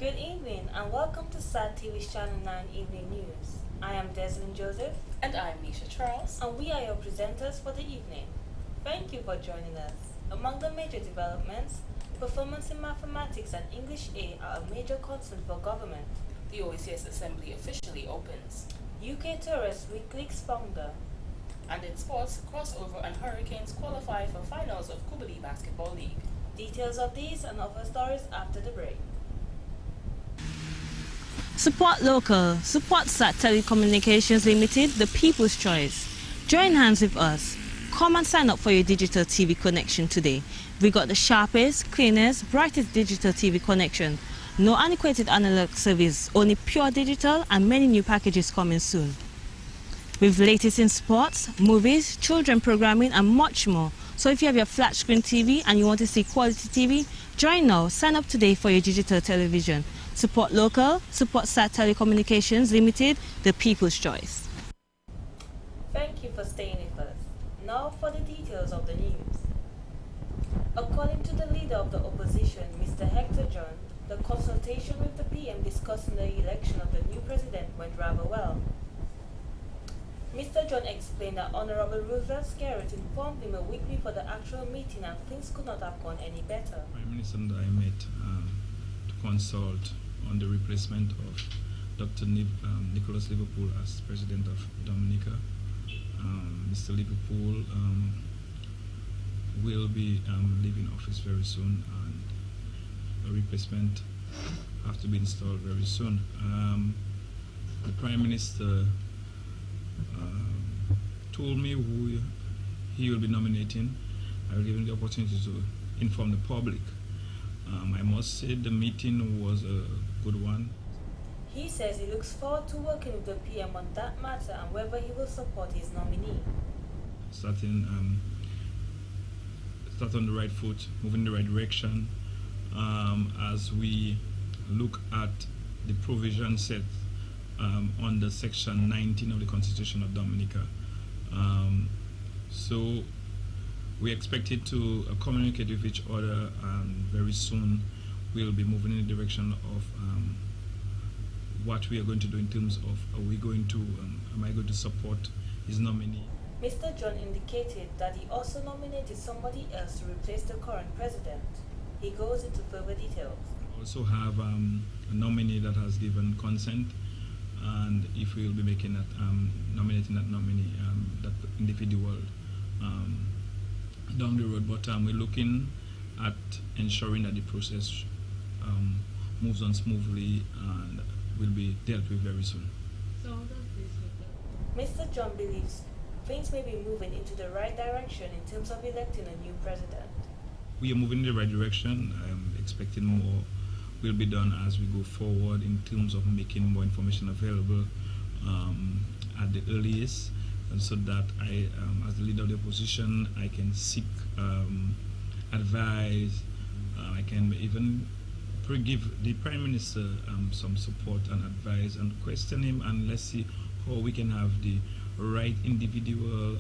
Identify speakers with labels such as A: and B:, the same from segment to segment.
A: Good evening and welcome to SAT TV's Channel 9 Evening News. I am Deslyn Joseph.
B: And I'm Nisha Charles.
A: And we are your presenters for the evening. Thank you for joining us. Among the major developments, performance in mathematics and English A are a major concern for government.
B: The OECS Assembly officially opens.
A: UK Tourist Weekly's founder.
B: And in sports, Crossover and Hurricanes qualify for finals of Kubali Basketball League.
A: Details of these and other stories after the break.
C: Support local. Support SAT Telecommunications Ltd, the people's choice. Join hands with us. Come and sign up for your digital TV connection today. We got the sharpest, cleanest, brightest digital TV connection. No antiquated analog service, only pure digital and many new packages coming soon. With latest in sports, movies, children programming and much more. So if you have your flat screen TV and you want to see quality TV, join now. Sign up today for your digital television. Support local, support SAT Telecommunications Ltd, the people's choice.
A: Thank you for staying with us. Now for the details of the news. According to the leader of the opposition, Mr. Hector John, the consultation with the PM discussing the election of the new president went rather well. Mr. John explained that Honorable Roosevelt Skerritt informed him a week before the actual meeting and things could not have gone any better.
D: Prime Minister and I met to consult on the replacement of Dr. Nicholas Liverpool as President of Dominica. Mr. Liverpool will be leaving office very soon, and a replacement have to be installed very soon. The Prime Minister told me who he will be nominating. I will give him the opportunity to inform the public. I must say the meeting was a good one.
A: He says he looks forward to working with the PM on that matter and whether he will support his nominee.
D: Start on the right foot, move in the right direction as we look at the provision set under Section 19 of the Constitution of Dominica. So we expected to communicate with each other, and very soon we'll be moving in the direction of what we are going to do in terms of am I going to support his nominee.
A: Mr. John indicated that he also nominated somebody else to replace the current president. He goes into further details.
D: We also have a nominee that has given consent, and if we will be making that nominating that nominee, that individual down the road, but we're looking at ensuring that the process moves on smoothly and will be dealt with very soon.
A: Mr. John believes things may be moving into the right direction in terms of electing a new president.
D: We are moving in the right direction. I'm expecting more will be done as we go forward in terms of making more information available at the earliest, and so that I, as the leader of the opposition, I can seek advice. I can even give the Prime Minister some support and advice and question him, and let's see how we can have the right individual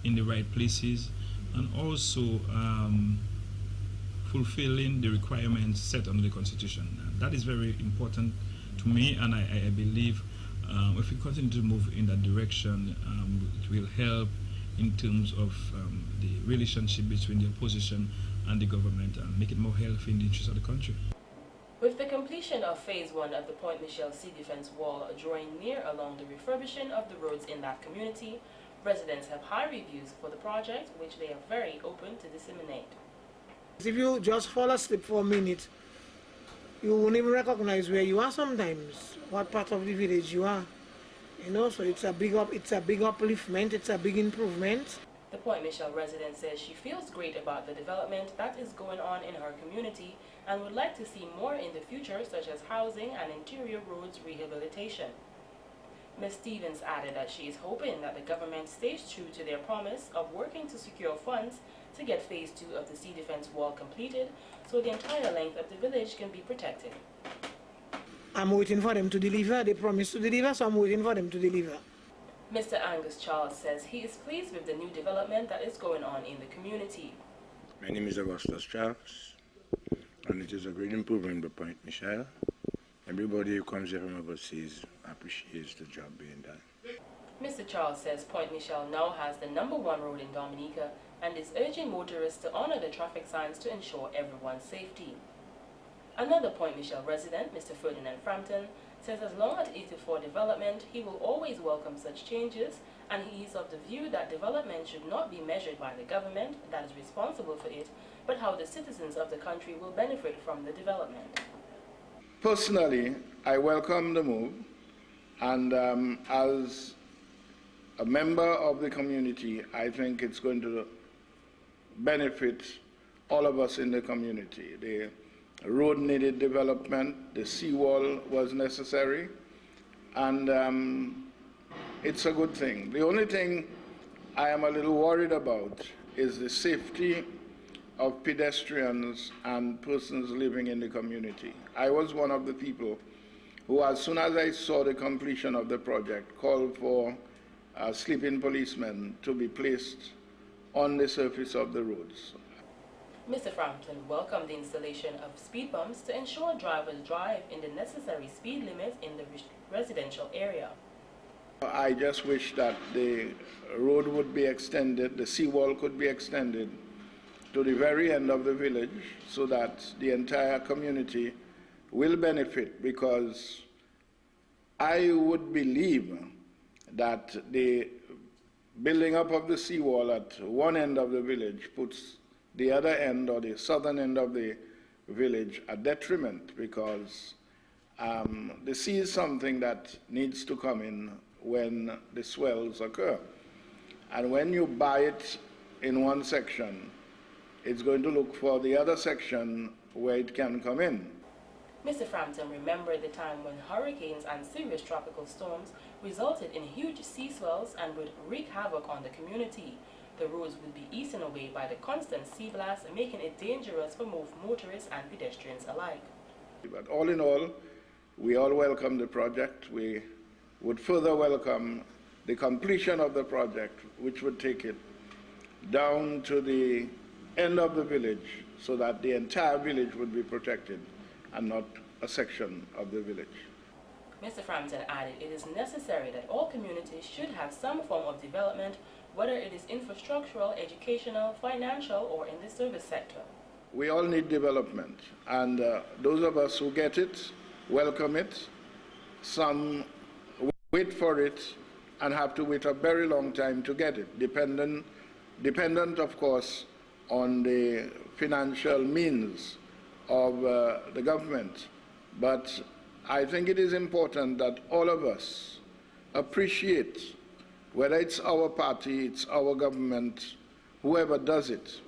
D: in the right places, and also fulfilling the requirements set under the Constitution. That is very important to me, and I believe if we continue to move in that direction, it will help in terms of the relationship between the opposition and the government and make it more healthy in the interest of the country.
B: With the completion of Phase 1 of the Point Michel Sea Defense Wall drawing near along the refurbishing of the roads in that community, residents have high reviews for the project, which they are very open to disseminate.
E: If you just fall asleep for a minute, you won't even recognize where you are sometimes, what part of the village you are. You know, so it's a big upliftment, it's a big improvement.
B: The Point Michel resident says she feels great about the development that is going on in her community and would like to see more in the future, such as housing and interior roads rehabilitation. Ms. Stevens added that she is hoping that the government stays true to their promise of working to secure funds to get Phase 2 of the sea defense wall completed so the entire length of the village can be protected.
E: I'm waiting for them to deliver. They promised to deliver, so I'm waiting for them to deliver.
B: Mr. Angus Charles says he is pleased with the new development that is going on in the community.
F: My name is Augustus Charles. And it is a great improvement by Point Michelle. Everybody who comes here from overseas appreciates the job being done.
B: Mr. Charles says Point Michelle now has the #1 road in Dominica and is urging motorists to honor the traffic signs to ensure everyone's safety. Another Point Michelle resident, Mr. Ferdinand Frampton, says as long as it is for development, he will always welcome such changes, and he is of the view that development should not be measured by the government that is responsible for it, but how the citizens of the country will benefit from the development.
G: Personally, I welcome the move, and as a member of the community, I think it's going to benefit all of us in the community. The road needed development, the seawall was necessary, and it's a good thing. The only thing I am a little worried about is the safety of pedestrians and persons living in the community. I was one of the people who, as soon as I saw the completion of the project, called for sleeping policemen to be placed on the surface of the roads.
B: Mr. Frampton welcomed the installation of speed bumps to ensure drivers drive in the necessary speed limits in the residential area.
G: I just wish that the road would be extended, the seawall could be extended to the very end of the village so that the entire community will benefit, because I would believe that the building up of the seawall at one end of the village puts the other end, or the southern end of the village, a detriment, because the sea is something that needs to come in when the swells occur. And when you buy it in one section, it's going to look for the other section where it can come in.
B: Mr. Frampton remembered the time when hurricanes and serious tropical storms resulted in huge sea swells and would wreak havoc on the community. The roads would be eaten away by the constant sea blast, making it dangerous for both motorists and pedestrians alike.
G: But all in all, we all welcome the project. We would further welcome the completion of the project, which would take it down to the end of the village so that the entire village would be protected and not a section of the village.
B: Mr. Frampton added it is necessary that all communities should have some form of development, whether it is infrastructural, educational, financial, or in the service sector.
G: We all need development, and those of us who get it, welcome it. Some wait for it and have to wait a very long time to get it, dependent of course, on the financial means of the government. But I think it is important that all of us appreciate, whether it's our party, it's our government, whoever does it,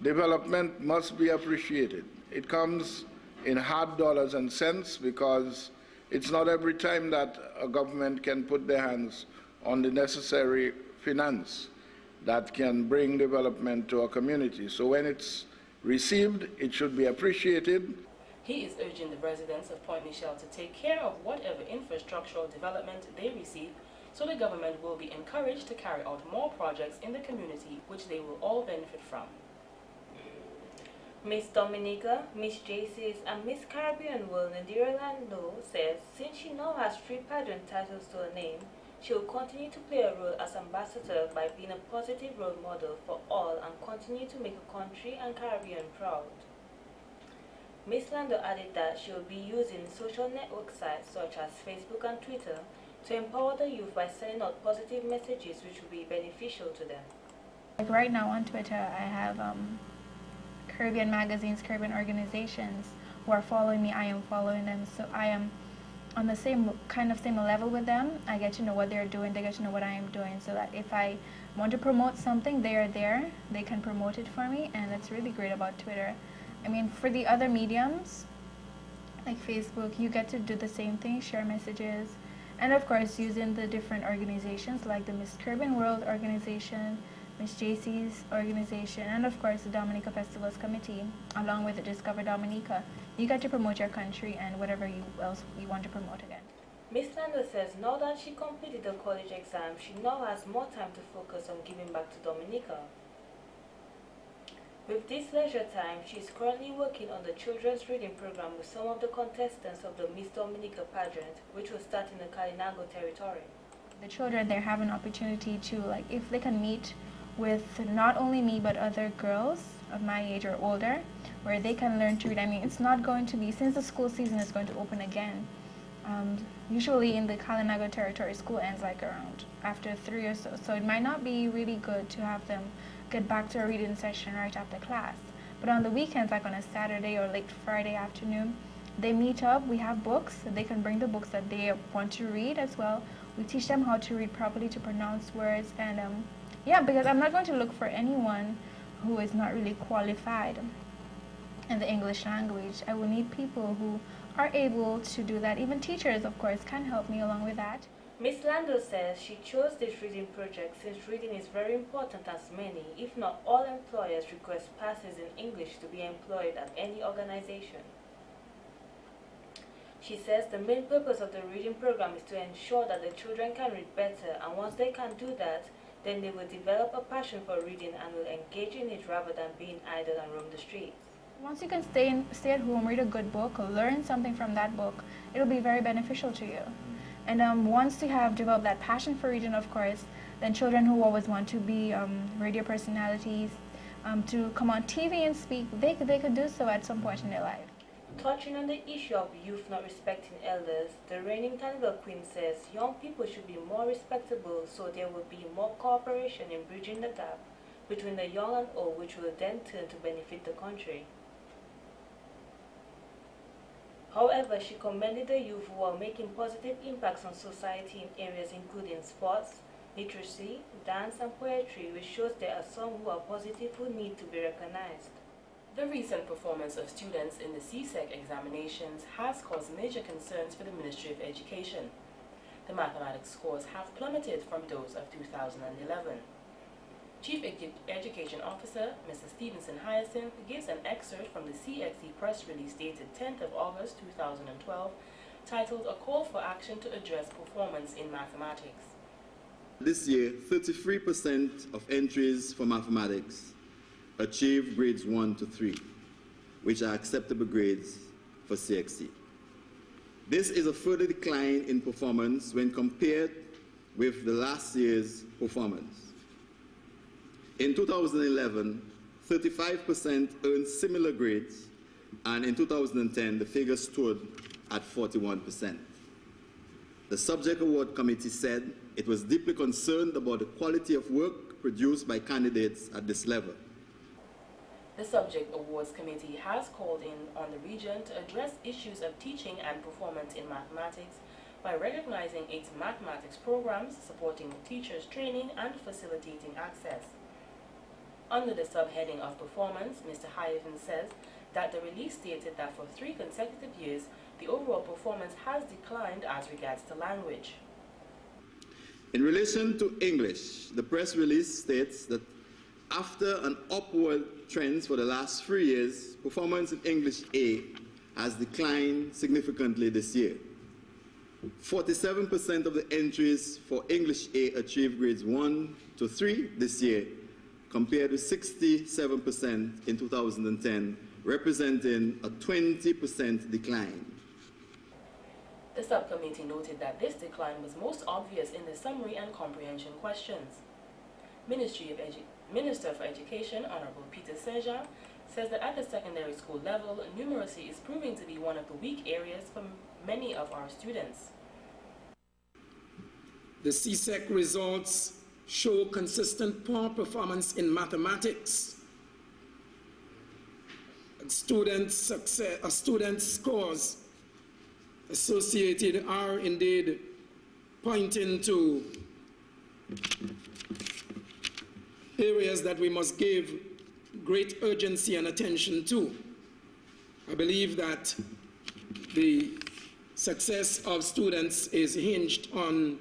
G: development must be appreciated. It comes in hard dollars and cents, because it's not every time that a government can put their hands on the necessary finance that can bring development to a community. So when it's received, it should be appreciated.
B: He is urging the residents of Point Michelle to take care of whatever infrastructural development they receive, so the government will be encouraged to carry out more projects in the community which they will all benefit from.
A: Miss Dominica, Miss JC's, and Miss Caribbean World Nadira Lando says since she now has 3 pageant titles to her name, she will continue to play a role as ambassador by being a positive role model for all and continue to make her country and Caribbean proud. Miss Lando added that she will be using social network sites such as Facebook and Twitter to empower the youth by sending out positive messages which will be beneficial to them.
H: Like right now on Twitter, I have Caribbean magazines, Caribbean organizations who are following me. I am following them, so I am on the same level with them. I get to know what they're doing, they get to know what I am doing, so that if I want to promote something, they are there, they can promote it for me, and that's really great about Twitter. I mean, for the other mediums, like Facebook, you get to do the same thing, share messages, and of course using the different organizations like the Miss Caribbean World organization, Miss JC's organization, and of course the Dominica Festivals Committee, along with the Discover Dominica. You get to promote your country and whatever else you want to promote again.
A: Miss Lando says now that she completed the college exam, she now has more time to focus on giving back to Dominica. With this leisure time, she is currently working on the children's reading program with some of the contestants of the Miss Dominica pageant, which will start in the Kalinago territory.
H: The children there have an opportunity to, like, if they can meet with not only me but other girls of my age or older, where they can learn to read. I mean, it's not going to be, since the school season is going to open again, usually in the Kalinago territory, school ends like around after 3 or so. So it might not be really good to have them get back to a reading session right after class. But on the weekends, like on a Saturday or late Friday afternoon, they meet up, we have books, so they can bring the books that they want to read as well. We teach them how to read properly, to pronounce words, and yeah, because I'm not going to look for anyone who is not really qualified in the English language. I will need people who are able to do that. Even teachers, of course, can help me along with that.
A: Ms. Lando says she chose this reading project since reading is very important as many, if not all employers request passes in English to be employed at any organization. She says the main purpose of the reading program is to ensure that the children can read better, and once they can do that, then they will develop a passion for reading and will engage in it rather than being idle and roam the streets.
H: Once you can stay at home, read a good book, learn something from that book, it'll be very beneficial to you. And once you have developed that passion for reading, of course, then children who always want to be radio personalities, to come on TV and speak, they could do so at some point in their life.
A: Touching on the issue of youth not respecting elders, the reigning Carnival Queen says young people should be more respectable so there will be more cooperation in bridging the gap between the young and old, which will then turn to benefit the country. However, she commended the youth who are making positive impacts on society in areas including sports, literacy, dance and poetry, which shows there are some who are positive who need to be recognized.
B: The recent performance of students in the CSEC examinations has caused major concerns for the Ministry of Education. The mathematics scores have plummeted from those of 2011. Chief Education Officer, Mr. Stevenson Hyacinth, gives an excerpt from the CXE press release dated 10th of August 2012, titled A Call for Action to Address Performance in Mathematics.
I: This year, 33% of entries for mathematics achieved grades 1 to 3, which are acceptable grades for CXE. This is a further decline in performance when compared with the last year's performance. In 2011, 35% earned similar grades, and in 2010, the figure stood at 41%. The Subject Award Committee said it was deeply concerned about the quality of work produced by candidates at this level.
B: The Subject Awards Committee has called in on the region to address issues of teaching and performance in mathematics by recognizing its mathematics programs, supporting teachers' training, and facilitating access. Under the subheading of performance, Mr. Hyacinth says that the release stated that for 3 consecutive years, the overall performance has declined as regards to language.
I: In relation to English, the press release states that after an upward trend for the last 3 years, performance in English A has declined significantly this year. 47% of the entries for English A achieved grades 1 to 3 this year, compared with 67% in 2010, representing a 20% decline.
B: The subcommittee noted that this decline was most obvious in the summary and comprehension questions. Minister of Education, Honorable Peter Saint-Jean, says that at the secondary school level, numeracy is proving to be one of the weak areas for many of our students.
J: The CSEC results show consistent poor performance in mathematics. Students' scores associated are indeed pointing to areas that we must give great urgency and attention to. I believe that the success of students is hinged on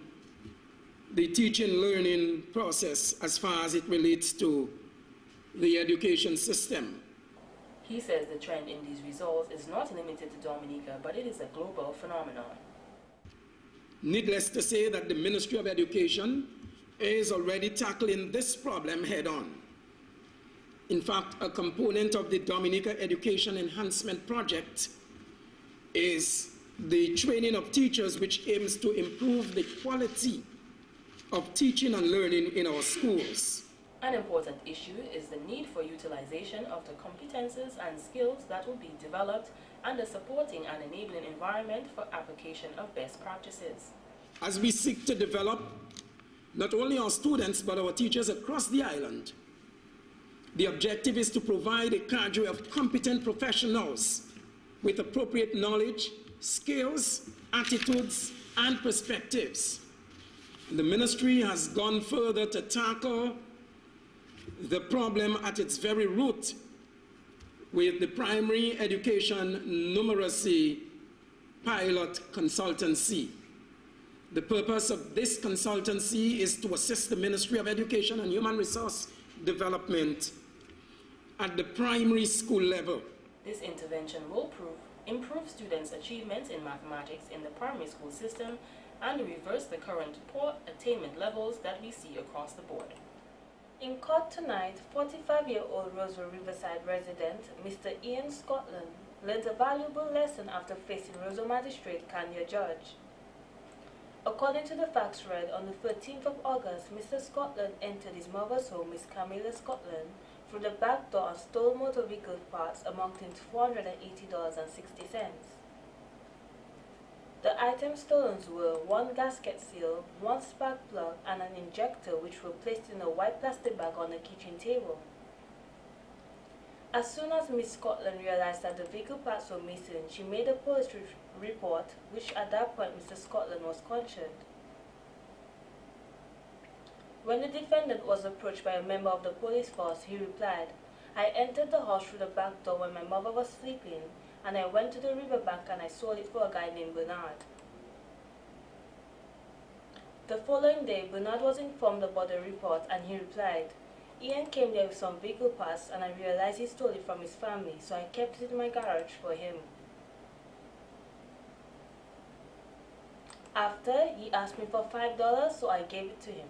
J: the teaching-learning process as far as it relates to the education system.
B: He says the trend in these results is not limited to Dominica, but it is a global phenomenon.
J: Needless to say that the Ministry of Education is already tackling this problem head-on. In fact, a component of the Dominica Education Enhancement Project is the training of teachers, which aims to improve the quality of teaching and learning in our schools.
B: An important issue is the need for utilization of the competences and skills that will be developed and the supporting and enabling environment for application of best practices.
J: As we seek to develop not only our students but our teachers across the island, the objective is to provide a cadre of competent professionals with appropriate knowledge, skills, attitudes, and perspectives. The ministry has gone further to tackle the problem at its very root with the primary education numeracy pilot consultancy. The purpose of this consultancy is to assist the Ministry of Education and Human Resource Development at the primary school level.
B: This intervention will improve students' achievements in mathematics in the primary school system and reverse the current poor attainment levels that we see across the board.
A: In court tonight, 45-year-old Roswell Riverside resident Mr. Ian Scotland learned a valuable lesson after facing Roswell Magistrate Kanya Judge. According to the facts read on the 13th of August, Mr. Scotland entered his mother's home, Miss Camilla Scotland, through the back door and stole motor vehicle parts amounting to $480.60. The items stolen were one gasket seal, one spark plug, and an injector, which were placed in a white plastic bag on the kitchen table. As soon as Miss Scotland realized that the vehicle parts were missing, she made a police report, which at that point Mr. Scotland was conjured. When the defendant was approached by a member of the police force, he replied, "I entered the house through the back door when my mother was sleeping, and I went to the riverbank and I sold it for a guy named Bernard." The following day, Bernard was informed about the report and he replied, "Ian came there with some vehicle parts and I realized he stole it from his family, so I kept it in my garage for him. After, he asked me for $5, so I gave it to him."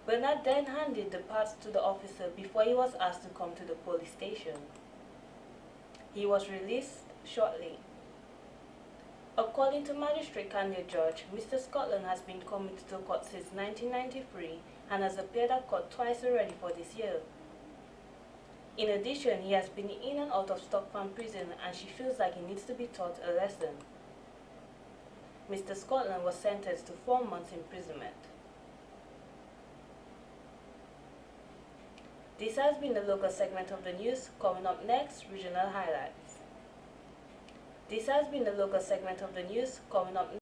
A: Bernard then handed the parts to the officer before he was asked to come to the police station. He was released shortly. According to Magistrate Kanya Judge, Mr. Scotland has been committed to court since 1993 and has appeared at court twice already for this year. In addition, he has been in and out of Stock Farm prison and she feels like he needs to be taught a lesson. Mr. Scotland was sentenced to 4 months imprisonment. This has been the local segment of the news. Coming up next, regional highlights. This has been the local segment of the news. Coming up